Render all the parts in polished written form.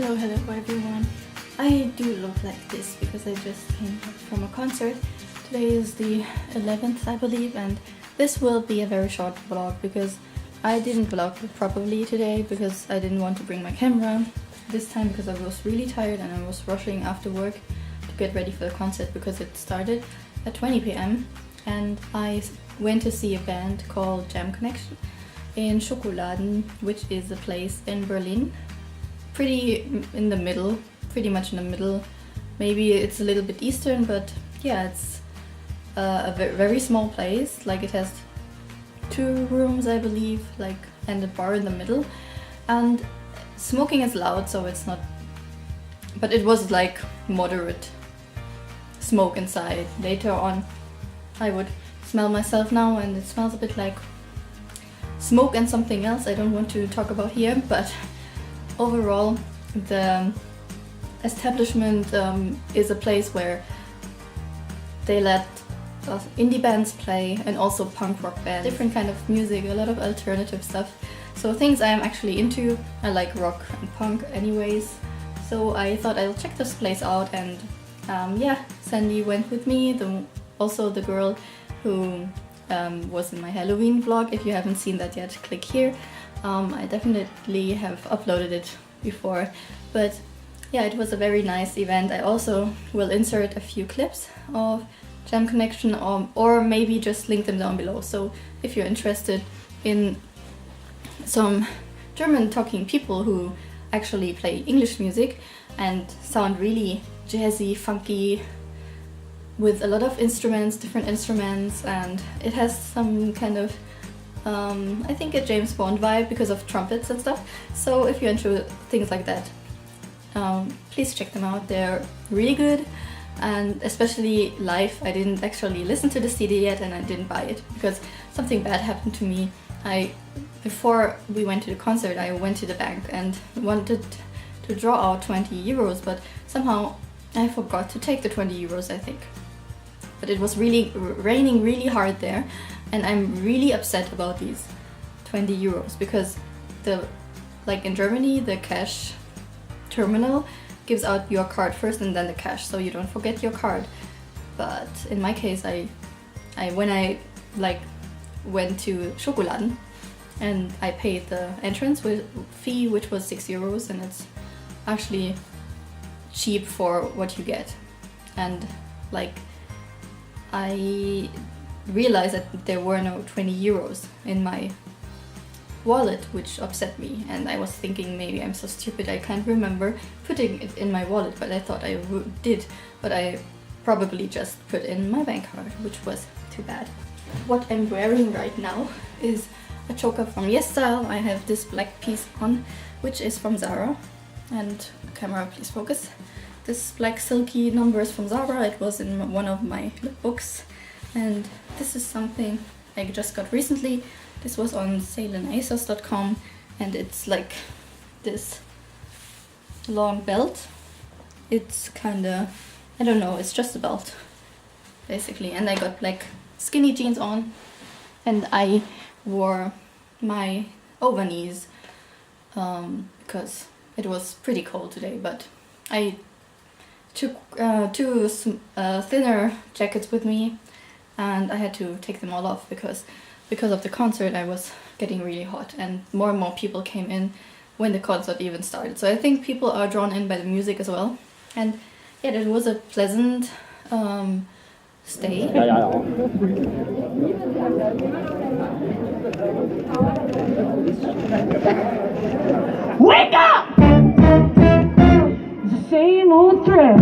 Hello everyone. I do look like this because I just came from a concert. Today is the 11th, I believe, and this will be a very short vlog because I didn't vlog properly today because I didn't want to bring my camera this time because I was really tired and I was rushing after work to get ready for the concert because it started at 20 p.m. and I went to see a band called Jam Connection in Schokoladen, which is a place in Berlin. Pretty much in the middle. Maybe it's a little bit eastern, but yeah, it's a very small place. Like it has 2 rooms, I believe, and a bar in the middle. And smoking is loud, so it's not. But it was like moderate smoke inside. Later on, I would smell myself now, and it smells a bit like smoke and something else I don't want to talk about here, but overall the establishment is a place where they let indie bands play and also punk rock bands, different kind of music, a lot of alternative stuff, so things I am actually into. I like rock and punk anyways, so I thought I'll check this place out, and yeah, Sandy went with me, also the girl who was in my Halloween vlog. If you haven't seen that yet, click here. I definitely have uploaded it before, but yeah, it was a very nice event. I also will insert a few clips of Jam Connection or maybe just link them down below. So if you're interested in some German talking people who actually play English music and sound really jazzy, funky, with a lot of instruments, different instruments, and it has some kind of I think a James Bond vibe because of trumpets and stuff. So if you're into things like that, please check them out. They're really good, and especially live. I didn't actually listen to the CD yet, and I didn't buy it because something bad happened to me. Before we went to the concert, I went to the bank and wanted to draw out 20 euros, but somehow I forgot to take the 20 euros, I think. But it was really raining really hard there, and I'm really upset about these 20 euros because in Germany, the cash terminal gives out your card first and then the cash, so you don't forget your card. But in my case, when I went to Schokoladen and I paid the entrance fee, which was 6 euros, and it's actually cheap for what you get. And I realized that there were no 20 euros in my wallet, which upset me, and I was thinking maybe I'm so stupid I can't remember putting it in my wallet, but I thought I did, but I probably just put in my bank card, which was too bad. What I'm wearing right now is a choker from YesStyle. I have this black piece on, which is from Zara, and camera please focus. This black silky number is from Zara. It was in one of my books, and this is something I just got recently. This was on sale in asos.com, and it's like this long belt. It's kinda, I don't know, it's just a belt basically, and I got skinny jeans on, and I wore my overknees because it was pretty cold today, but I took 2 thinner jackets with me, and I had to take them all off because of the concert I was getting really hot, and more people came in when the concert even started. So I think people are drawn in by the music as well, and yeah, it was a pleasant stay. Wake up! It's the same old thread.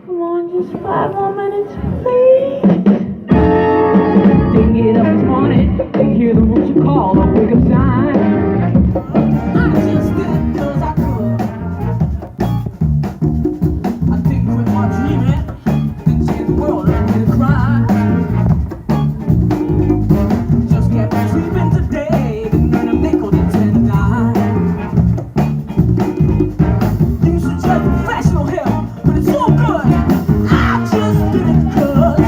Come on, just 5 more minutes, please. Didn't get up this morning. They hear the rules you call a wake up sign. I just did it 'cause I could. I didn't quit my dreaming. Didn't change the world, I didn't cry. Just kept sleeping today. Didn't earn a nickel, didn't spend a dime. You should try professional help, but it's so good. I just did it 'cause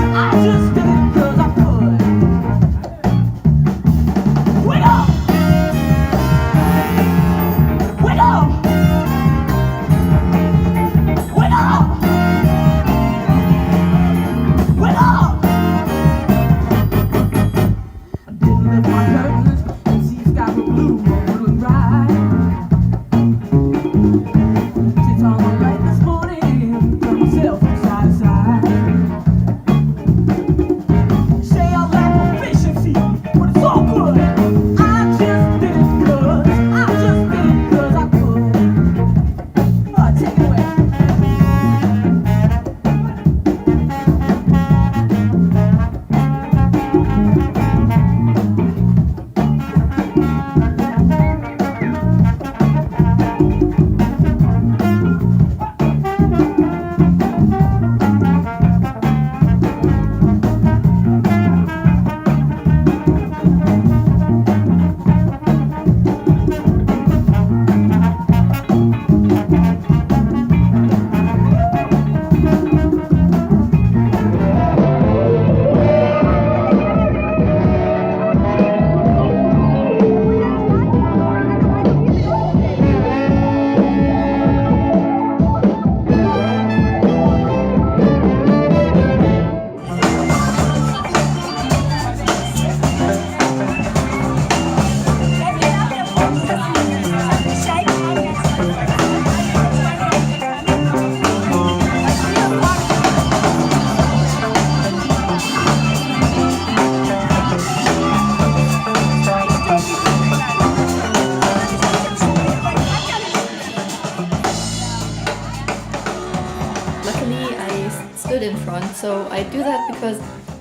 So I do that because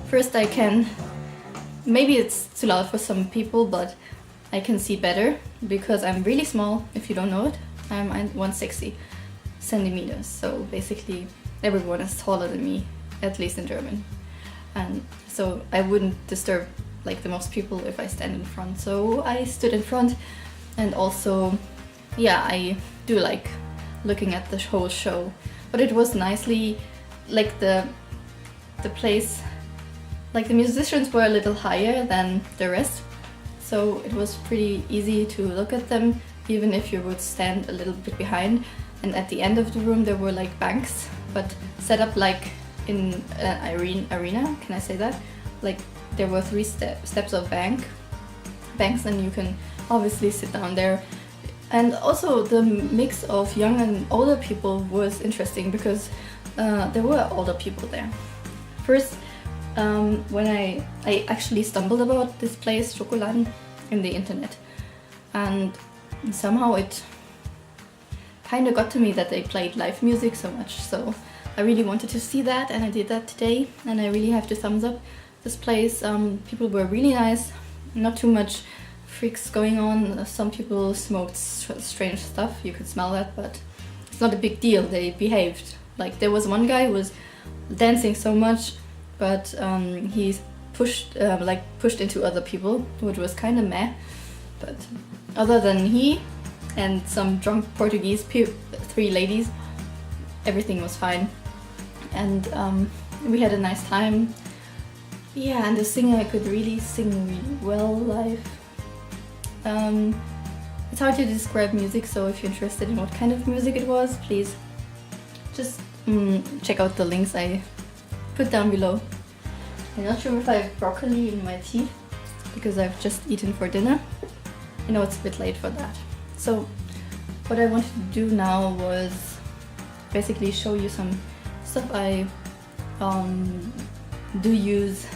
first I can, maybe it's too loud for some people, but I can see better because I'm really small. If you don't know it, I'm 160 centimeters. So basically everyone is taller than me, at least in German. And so I wouldn't disturb like the most people if I stand in front. So I stood in front, and also, yeah, I do like looking at the whole show. But it was nicely, like the place, like the musicians were a little higher than the rest. So it was pretty easy to look at them, even if you would stand a little bit behind. And at the end of the room there were like banks, but set up like in an arena, can I say that? Like there were 3 steps of banks, and you can obviously sit down there. And also the mix of young and older people was interesting because there were older people there. First, when I actually stumbled about this place, Schokoladen, in the internet, and somehow it kind of got to me that they played live music so much, so I really wanted to see that, and I did that today, and I really have to thumbs up this place. People were really nice, not too much freaks going on. Some people smoked strange stuff, you could smell that, but it's not a big deal. They behaved. Like there was one guy who was dancing so much, but he pushed into other people, which was kind of meh. But other than he and some drunk Portuguese 3 ladies, everything was fine, and we had a nice time. Yeah, and the singer could really sing really well live. It's hard to describe music, so if you're interested in what kind of music it was, please just check out the links I put down below. I'm not sure if I have broccoli in my teeth because I've just eaten for dinner. I know it's a bit late for that. So what I wanted to do now was basically show you some stuff I do use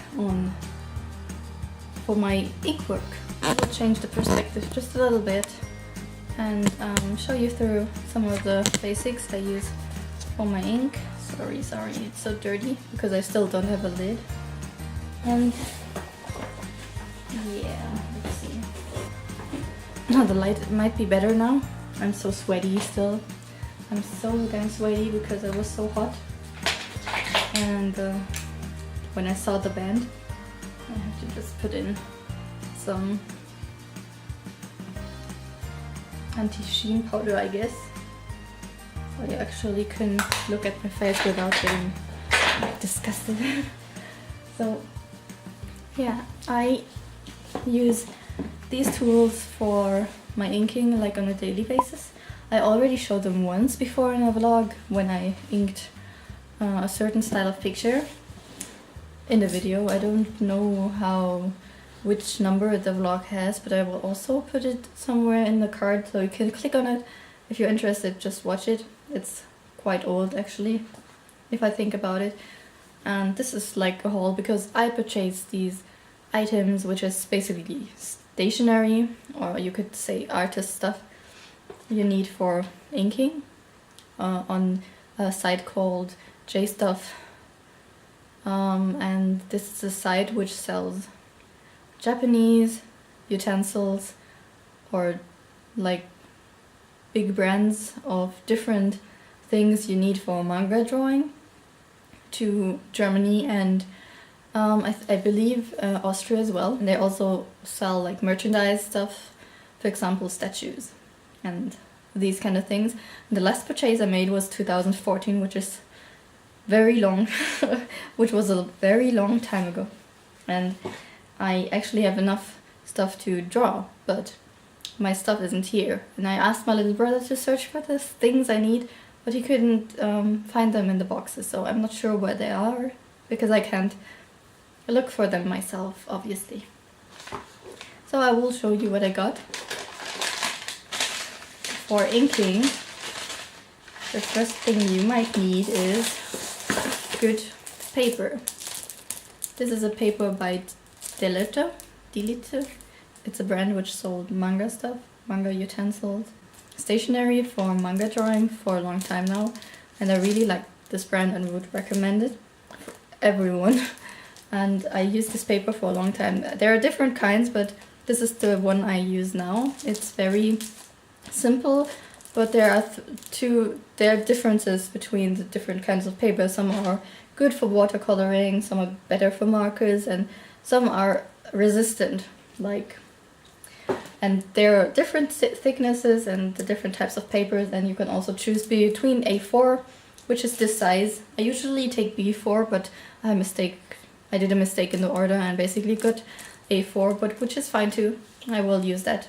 for my ink work. I will change the perspective just a little bit and show you through some of the basics I use for my ink. Sorry, it's so dirty because I still don't have a lid. And yeah, let's see. Oh, the light might be better now. I'm so sweaty still. I'm so damn sweaty because I was so hot. And when I saw the band, I have to just put in some anti-sheen powder, I guess. So you actually can look at my face without getting disgusted. So yeah, I use these tools for my inking like on a daily basis. I already showed them once before in a vlog when I inked a certain style of picture in the video. I don't know which number the vlog has, but I will also put it somewhere in the card so you can click on it. If you're interested, just watch it. It's quite old actually, if I think about it. And this is like a haul because I purchased these items, which is basically stationery, or you could say artist stuff you need for inking on a site called JStuff. And this is a site which sells Japanese utensils or like big brands of different things you need for manga drawing to Germany and I believe Austria as well. And they also sell like merchandise stuff, for example statues and these kind of things. And the last purchase I made was 2014, which is very long, which was a very long time ago. And I actually have enough stuff to draw, but my stuff isn't here. And I asked my little brother to search for the things I need, but he couldn't find them in the boxes, so I'm not sure where they are because I can't look for them myself, obviously. So I will show you what I got. For inking, the first thing you might need is good paper. This is a paper by Delito. It's a brand which sold manga stuff, manga utensils, stationery for manga drawing for a long time now, and I really like this brand and would recommend it. everyone. And I used this paper for a long time. There are different kinds, but this is the one I use now. It's very simple, but there are there are differences between the different kinds of paper. Some are good for watercoloring, some are better for markers, and some are resistant, and there are different thicknesses and the different types of papers, and you can also choose between A4, which is this size. I usually take B4, but I did a mistake in the order and basically got A4, but which is fine too. I will use that.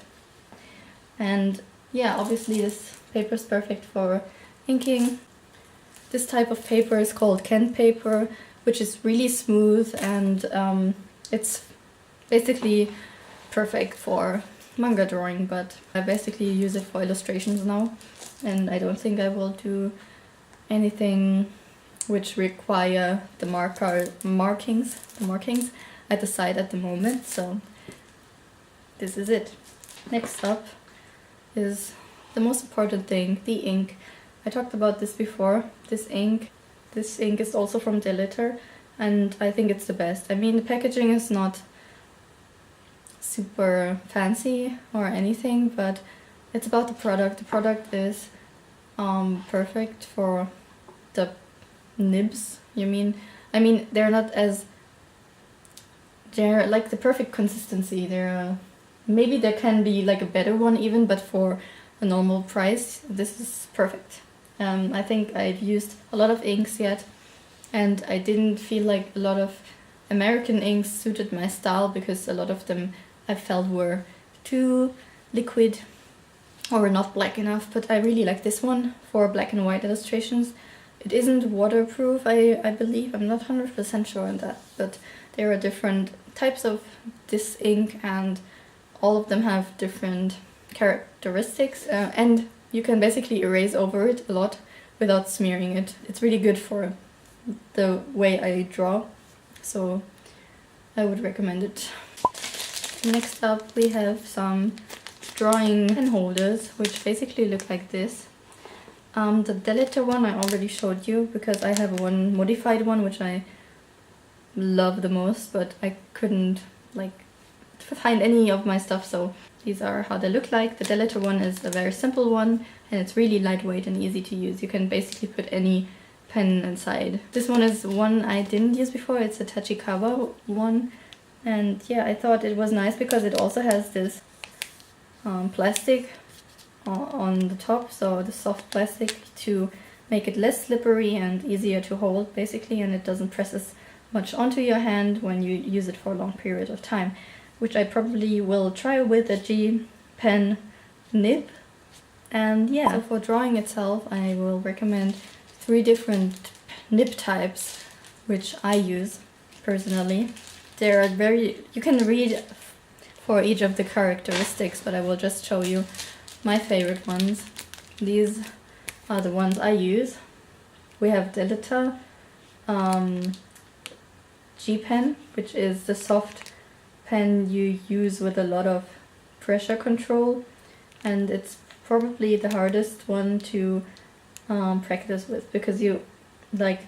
And yeah, obviously this paper is perfect for inking. This type of paper is called Kent paper, which is really smooth, and it's basically perfect for manga drawing, but I basically use it for illustrations now, and I don't think I will do anything which require the markings at the side at the moment. So this is it. Next up is the most important thing, the ink. I talked about this before. This ink is also from Delitter, and I think it's the best. I mean, the packaging is not super fancy or anything, but it's about the product. The product is perfect for the nibs. I mean, they're not as, they're like the perfect consistency. Maybe there can be like a better one even, but for a normal price, this is perfect. I think I've used a lot of inks yet, and I didn't feel like a lot of American inks suited my style, because a lot of them I felt were too liquid or not black enough, but I really like this one for black and white illustrations. It isn't waterproof, I believe. I'm not 100% sure on that, but there are different types of this ink, and all of them have different characteristics, and you can basically erase over it a lot without smearing it. It's really good for the way I draw, so I would recommend it. Next up we have some drawing pen holders, which basically look like this. The Delitter one I already showed you, because I have one modified one which I love the most, but I couldn't find any of my stuff, so these are how they look like. The Delitter one is a very simple one, and it's really lightweight and easy to use. You can basically put any pen inside. This one is one I didn't use before. It's a Tachikawa one, and yeah, I thought it was nice because it also has this plastic on the top, so the soft plastic to make it less slippery and easier to hold basically, and it doesn't press as much onto your hand when you use it for a long period of time, which I probably will try with a G pen nib. And yeah, so for drawing itself I will recommend 3 different nib types which I use personally. There are you can read for each of the characteristics, but I will just show you my favorite ones. These are the ones I use. We have Delitter G pen, which is the soft pen you use with a lot of pressure control, and it's probably the hardest one to practice with, because you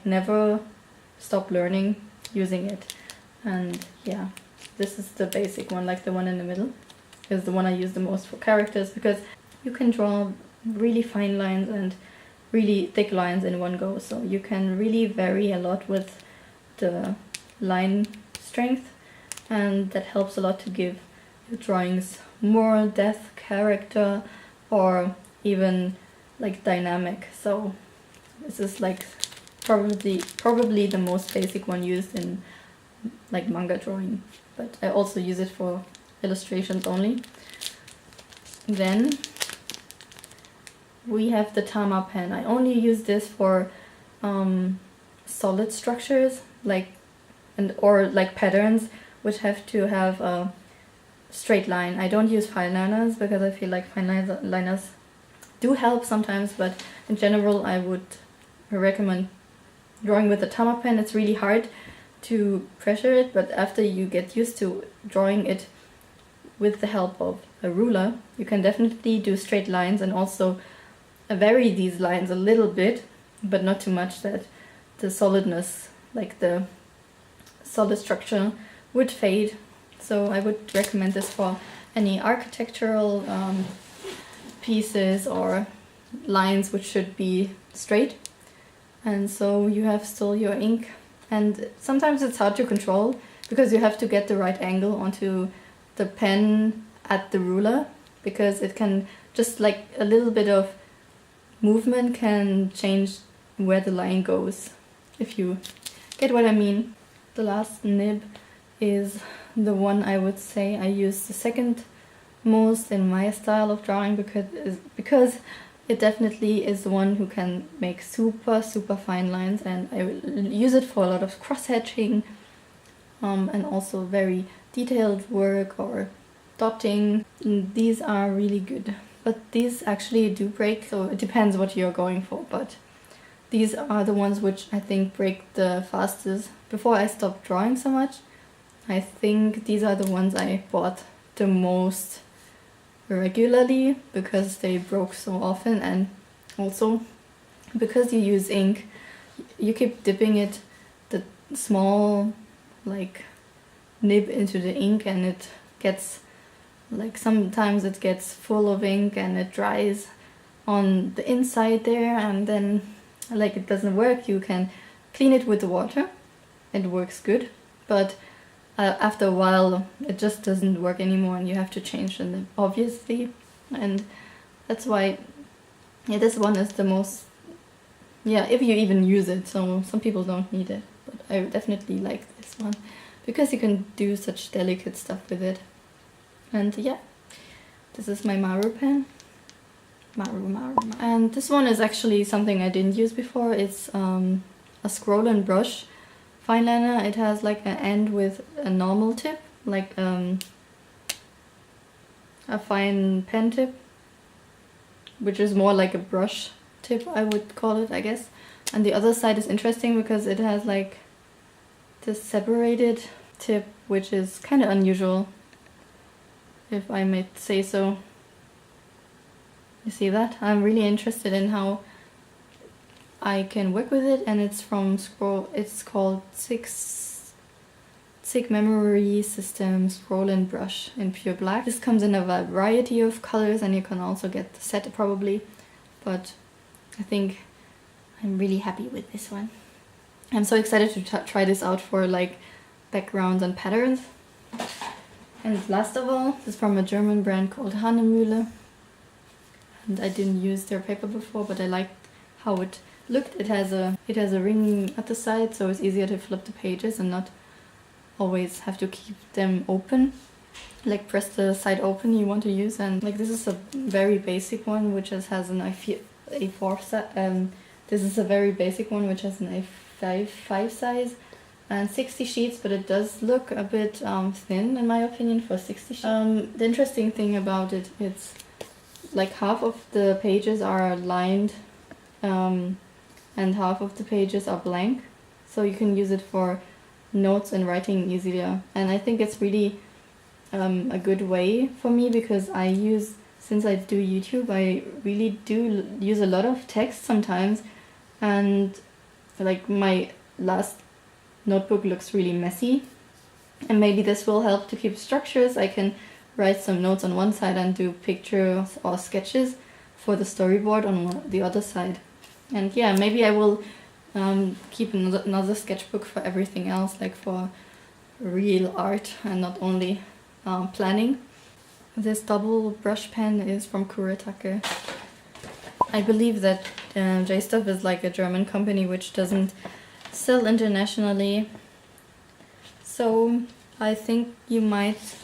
never stop learning using it. And yeah, this is the basic one, the one in the middle is the one I use the most for characters, because you can draw really fine lines and really thick lines in one go, so you can really vary a lot with the line strength, and that helps a lot to give your drawings more depth, character, or even dynamic. So this is probably the most basic one used in manga drawing, but I also use it for illustrations only. Then we have the Tama pen. I only use this for solid structures or patterns which have to have a straight line. I don't use fine liners because I feel like fine liners do help sometimes, but in general I would recommend drawing with the Tama pen. It's really hard to pressure it, but after you get used to drawing it with the help of a ruler, you can definitely do straight lines and also vary these lines a little bit, but not too much that the solidness, the solid structure would fade. So I would recommend this for any architectural pieces or lines which should be straight. And so you have still your ink, and sometimes it's hard to control because you have to get the right angle onto the pen at the ruler, because it can just like a little bit of movement can change where the line goes, if you get what I mean. The last nib is the one I would say I use the second most in my style of drawing, because it definitely is the one who can make super fine lines, and I use it for a lot of cross-hatching and also very detailed work or dotting. These are really good, but these actually do break, so it depends what you're going for, but these are the ones which I think break the fastest. Before I stopped drawing so much, I think these are the ones I bought the most regularly because they broke so often, and also because you use ink, you keep dipping it, the small like nib into the ink, and it gets like, sometimes it gets full of ink and it dries on the inside there, and then like it doesn't work. You can clean it with the water, it works good, but after a while it just doesn't work anymore and you have to change the nib, obviously. And that's why, yeah, this one is the most, yeah, if you even use it. So some people don't need it, but I definitely like this one because you can do such delicate stuff with it. And yeah, this is my Maru pen. Maru. And this one is actually something I didn't use before. It's a scroll and brush fine liner. It has like an end with a normal tip, like a fine pen tip, which is more like a brush tip, I would call it, I guess. And the other side is interesting because it has like this separated tip, which is kind of unusual, if I may say so. You see that? I'm really interested in how I can work with it, and it's from Scroll. It's called Sig Memory System Scroll and Brush in pure black. This comes in a variety of colors, and you can also get the set probably, but I think I'm really happy with this one. I'm so excited to try this out for like backgrounds and patterns. And last of all, this is from a German brand called Hanemühle. And I didn't use their paper before, but I liked how it looked. It has a ring at the side, so it's easier to flip the pages and not always have to keep them open. Like press the side open you want to use, and like this is a very basic one which has an A4 size. This is a very basic one which has an A5 size and 60 sheets, but it does look a bit thin in my opinion for 60 sheets. The interesting thing about it, it's like half of the pages are lined and half of the pages are blank, so you can use it for notes and writing easier. And I think it's really a good way for me because since I do YouTube, I really do use a lot of text sometimes, and like my last notebook looks really messy, and maybe this will help to keep structures. I can write some notes on one side and do pictures or sketches for the storyboard on the other side. And yeah, maybe I will keep another sketchbook for everything else, like for real art and not only planning. This double brush pen is from Kuretake. I believe that J-Stuff is like a German company which doesn't sell internationally, so I think you might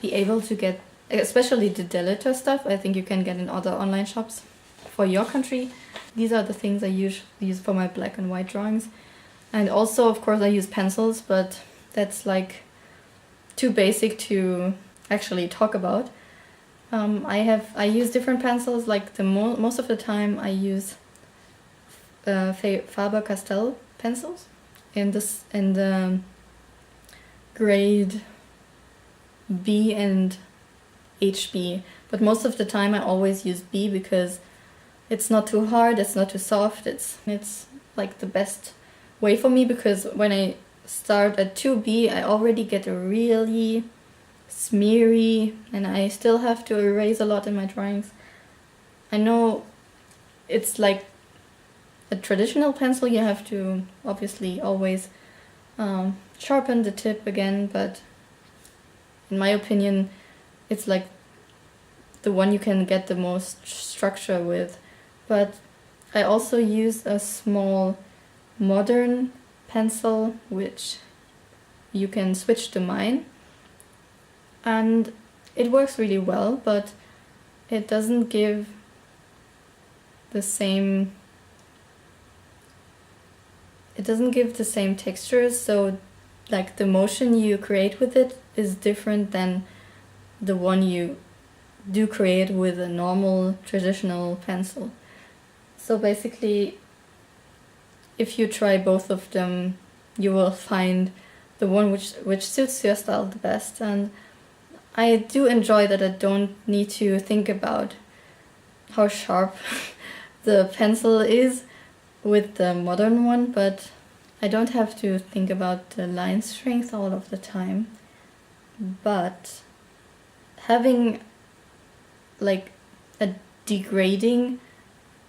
be able to get, especially the Deleter stuff, I think you can get in other online shops for your country. These are the things I use for my black and white drawings. And also, of course, I use pencils, but that's like too basic to actually talk about. I use different pencils, like most of the time I use Faber-Castell pencils in the grade B and HB, but most of the time I always use B because it's not too hard, it's not too soft, it's like the best way for me, because when I start at 2B, I already get a really smeary, and I still have to erase a lot in my drawings. I know it's like a traditional pencil, you have to obviously always sharpen the tip again, but in my opinion it's like the one you can get the most structure with. But I also use a small modern pencil which you can switch to mine, and it works really well, but it doesn't give the same textures, so like the motion you create with it is different than the one you do create with a normal traditional pencil. So basically, if you try both of them, you will find the one which suits your style the best. And I do enjoy that I don't need to think about how sharp the pencil is with the modern one, but I don't have to think about the line strength all of the time. But having like a degrading,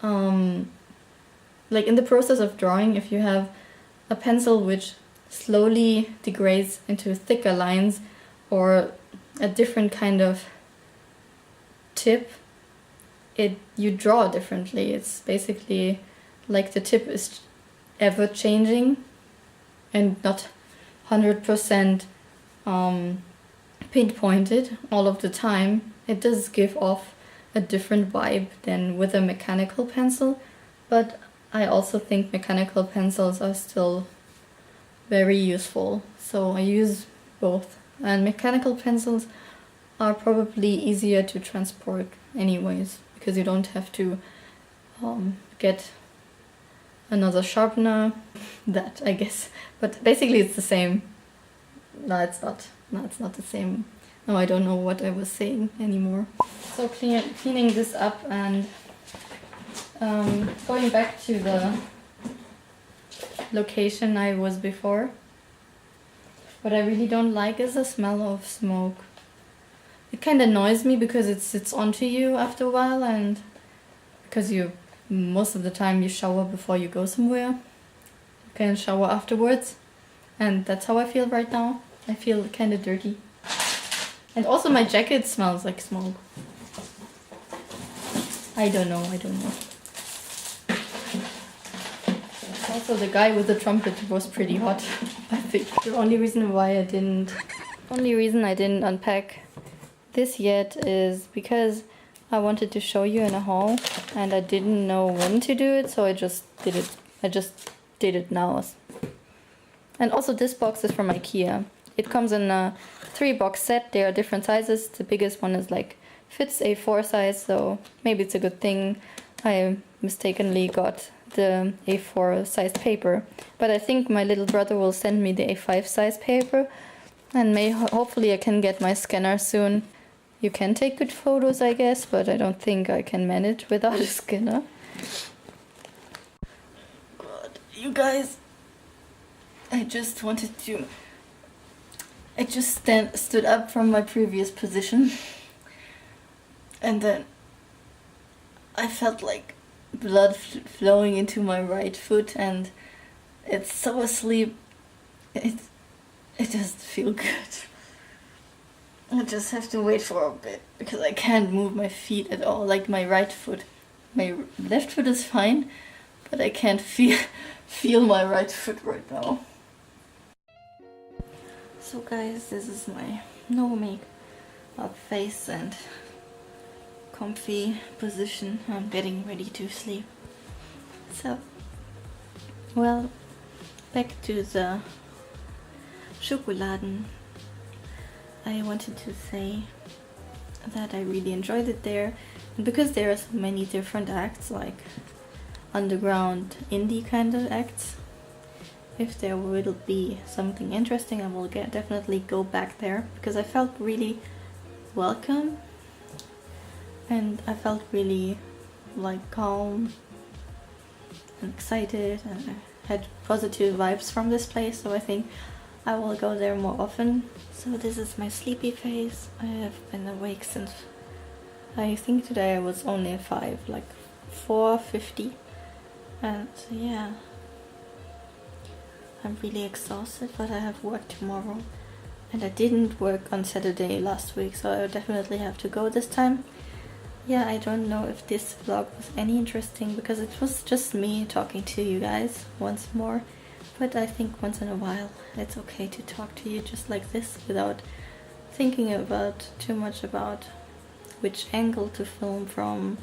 like in the process of drawing, if you have a pencil which slowly degrades into thicker lines or a different kind of tip, you draw differently. It's basically like the tip is ever changing and not 100% pinpointed all of the time. It does give off a different vibe than with a mechanical pencil, but I also think mechanical pencils are still very useful, so I use both. And mechanical pencils are probably easier to transport anyways, because you don't have to get another sharpener. That, I guess, but basically it's the same. No, it's not. No, it's not the same. No, I don't know what I was saying anymore. So cleaning this up and going back to the location I was before. What I really don't like is the smell of smoke. It kind of annoys me because it sits onto you after a while, and because most of the time you shower before you go somewhere. You can shower afterwards, and that's how I feel right now. I feel kind of dirty. And also my jacket smells like smoke. I don't know. Also the guy with the trumpet was pretty hot, I think. The only reason I didn't unpack this yet is because I wanted to show you in a haul and I didn't know when to do it, so I just did it. I just did it now. And also this box is from IKEA. It comes in a 3-box set. There are different sizes. The biggest one is like fits A4 size, so maybe it's a good thing I mistakenly got the A4 size paper. But I think my little brother will send me the A5 size paper, and hopefully I can get my scanner soon. You can take good photos, I guess, but I don't think I can manage without a scanner. God, you guys, I just stood up from my previous position, and then I felt like blood flowing into my right foot, and it's so asleep. It doesn't feel good. I just have to wait for a bit because I can't move my feet at all, like my right foot. My left foot is fine, but I can't feel my right foot right now. So guys, this is my no makeup face and comfy position. I'm getting ready to sleep. So, well, back to the Schokoladen. I wanted to say that I really enjoyed it there, and because there are so many different acts, like underground indie kind of acts, if there will be something interesting, I will definitely go back there, because I felt really welcome and I felt really like calm and excited, and had positive vibes from this place, so I think I will go there more often. So this is my sleepy face. I have been awake since, I think today I was only at 5, like 4:50, and yeah, I'm really exhausted, but I have work tomorrow, and I didn't work on Saturday last week, so I definitely have to go this time. Yeah, I don't know if this vlog was any interesting, because it was just me talking to you guys once more, but I think once in a while it's okay to talk to you just like this without thinking about too much about which angle to film from,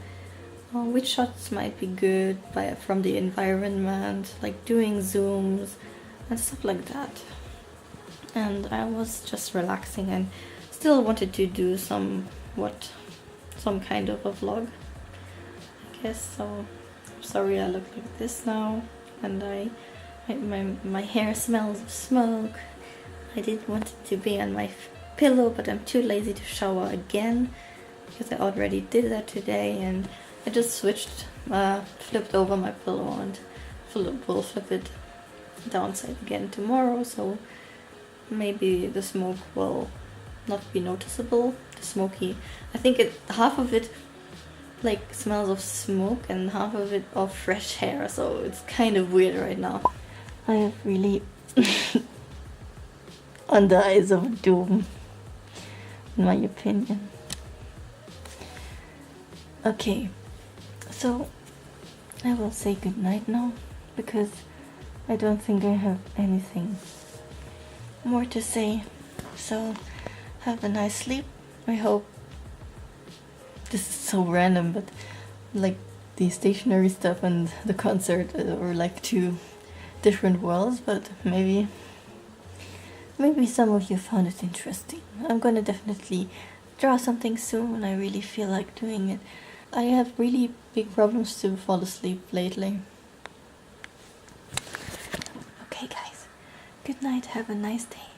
or which shots might be good from the environment, like doing zooms and stuff like that. And I was just relaxing and still wanted to do some kind of a vlog, I guess. So sorry I look like this now, and my hair smells of smoke. I did want it to be on my pillow, but I'm too lazy to shower again because I already did that today, and I just flipped over my pillow and will flip it downside again tomorrow, so maybe the smoke will not be noticeable. The smoky, I think half of it like smells of smoke and half of it of fresh hair, so it's kind of weird right now. I have really under eyes of doom, in my opinion. Okay, so I will say good night now, because I don't think I have anything more to say. So have a nice sleep. I hope, this is so random, but like the stationery stuff and the concert are like two different worlds, but maybe some of you found it interesting. I'm gonna definitely draw something soon. I really feel like doing it. I have really big problems to fall asleep lately. Okay guys, good night, have a nice day.